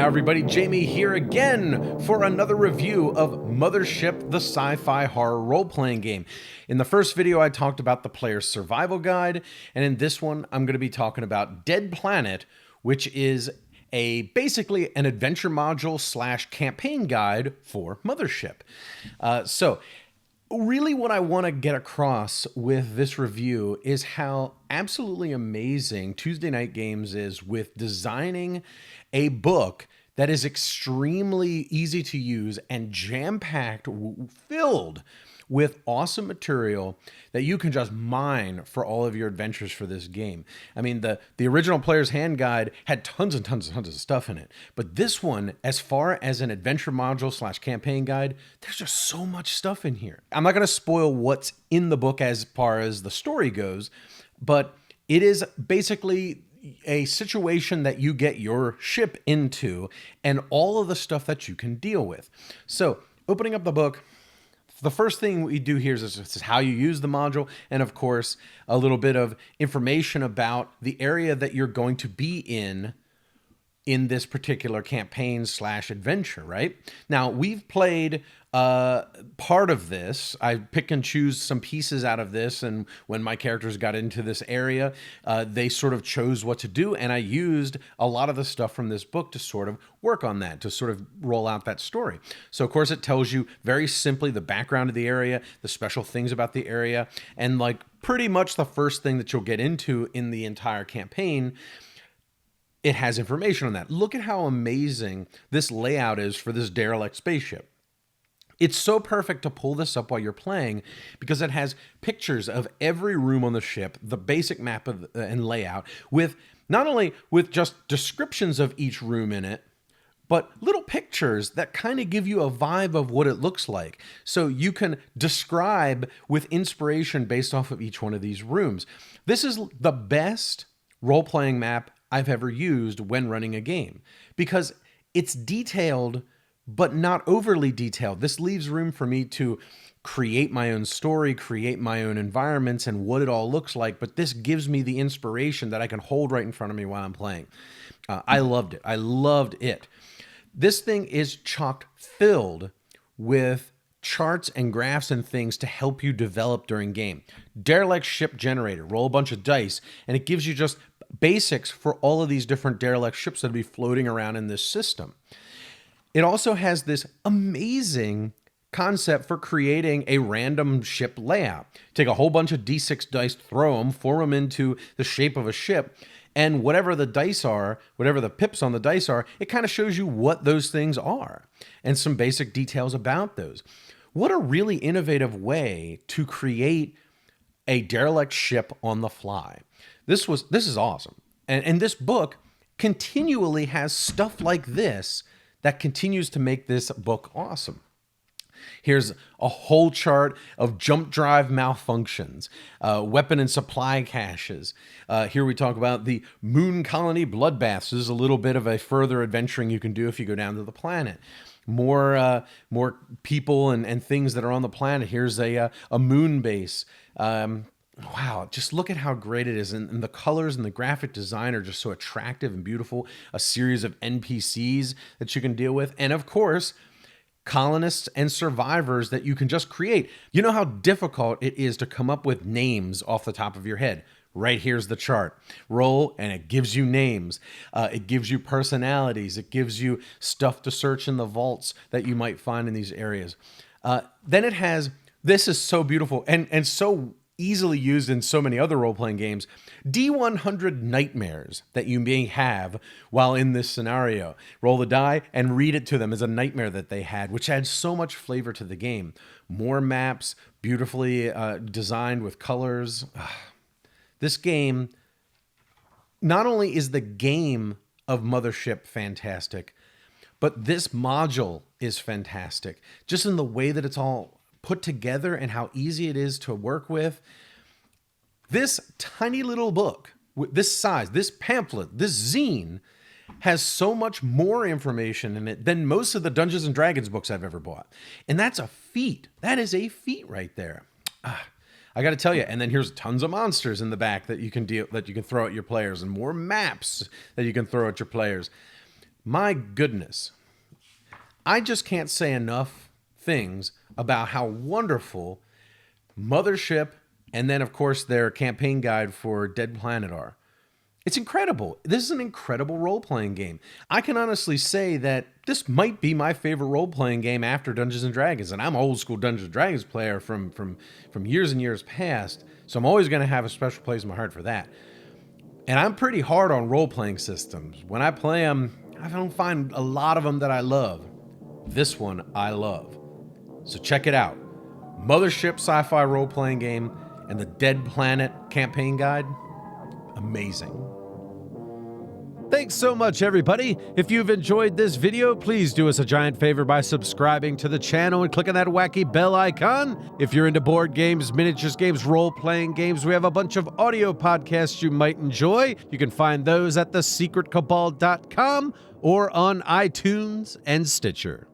now, everybody. Jamie here again for another review of Mothership, the sci-fi horror role-playing game. In the first video, I talked about the player's survival guide, and in this one, I'm going to be talking about Dead Planet, which is basically an adventure module slash campaign guide for Mothership. Really what I want to get across with this review is how absolutely amazing Tuesday Night Games is with designing a book that is extremely easy to use and jam-packed, filled with awesome material that you can just mine for all of your adventures for this game. I mean, the original Player's Hand Guide had tons and tons and tons of stuff in it. But this one, as far as an adventure module slash campaign guide, there's just so much stuff in here. I'm not going to spoil what's in the book as far as the story goes, but it is basically a situation that you get your ship into and all of the stuff that you can deal with. So, opening up the book, the first thing we do here is how you use the module, and of course, a little bit of information about the area that you're going to be in this particular campaign slash adventure, right? Now, we've played part of this. I pick and choose some pieces out of this, and when my characters got into this area, they sort of chose what to do, and I used a lot of the stuff from this book to sort of work on that, to sort of roll out that story. So, of course, it tells you very simply the background of the area, the special things about the area, and like pretty much the first thing that you'll get into in the entire campaign. It has information on that. Look at how amazing this layout is for this derelict spaceship. It's so perfect to pull this up while you're playing because it has pictures of every room on the ship, the basic map and layout, with not only with just descriptions of each room in it, but little pictures that kind of give you a vibe of what it looks like. So you can describe with inspiration based off of each one of these rooms. This is the best role-playing map I've ever used when running a game because it's detailed, but not overly detailed. This leaves room for me to create my own story, create my own environments and what it all looks like. But this gives me the inspiration that I can hold right in front of me while I'm playing. I loved it. I loved it. This thing is chock filled with charts and graphs and things to help you develop during game. Derelict ship generator, roll a bunch of dice, and it gives you just basics for all of these different derelict ships that'll be floating around in this system. It also has this amazing concept for creating a random ship layout. Take a whole bunch of D6 dice, form them into the shape of a ship, and whatever the dice are, whatever the pips on the dice are, it kind of shows you what those things are and some basic details about those. What a really innovative way to create a derelict ship on the fly. This is awesome. And this book continually has stuff like this that continues to make this book awesome. Here's a whole chart of jump drive malfunctions, weapon and supply caches. Here we talk about the moon colony bloodbaths. This is a little bit of a further adventuring you can do if you go down to the planet. More people and things that are on the planet. Here's a moon base. Wow, just look at how great it is. And the colors and the graphic design are just so attractive and beautiful. A series of NPCs that you can deal with. And of course, colonists and survivors that you can just create. You know how difficult it is to come up with names off the top of your head. Right here's the chart. Roll, and it gives you names. It gives you personalities. It gives you stuff to search in the vaults that you might find in these areas. Then it has, this is so beautiful and so easily used in so many other role-playing games, D100 nightmares that you may have while in this scenario. Roll the die and read it to them as a nightmare that they had, which adds so much flavor to the game. More maps, beautifully designed with colors. This game, not only is the game of Mothership fantastic, but this module is fantastic. Just in the way that it's all put together and how easy it is to work with. This tiny little book, this size, this pamphlet, this zine, has so much more information in it than most of the Dungeons and Dragons books I've ever bought. And that's a feat. That is a feat right there. I got to tell you, and then here's tons of monsters in the back that you can throw at your players, and more maps that you can throw at your players. My goodness. I just can't say enough things about how wonderful Mothership and then, of course, their campaign guide for Dead Planet are. It's incredible. This is an incredible role-playing game. I can honestly say that this might be my favorite role-playing game after Dungeons & Dragons, and I'm an old-school Dungeons & Dragons player from years and years past, so I'm always going to have a special place in my heart for that. And I'm pretty hard on role-playing systems. When I play them, I don't find a lot of them that I love. This one I love. So check it out. Mothership Sci-Fi role-playing game and the Dead Planet campaign guide. Amazing. Thanks so much, everybody. If you've enjoyed this video, please do us a giant favor by subscribing to the channel and clicking that wacky bell icon. If you're into board games, miniatures games, role-playing games, we have a bunch of audio podcasts you might enjoy. You can find those at thesecretcabal.com or on iTunes and Stitcher.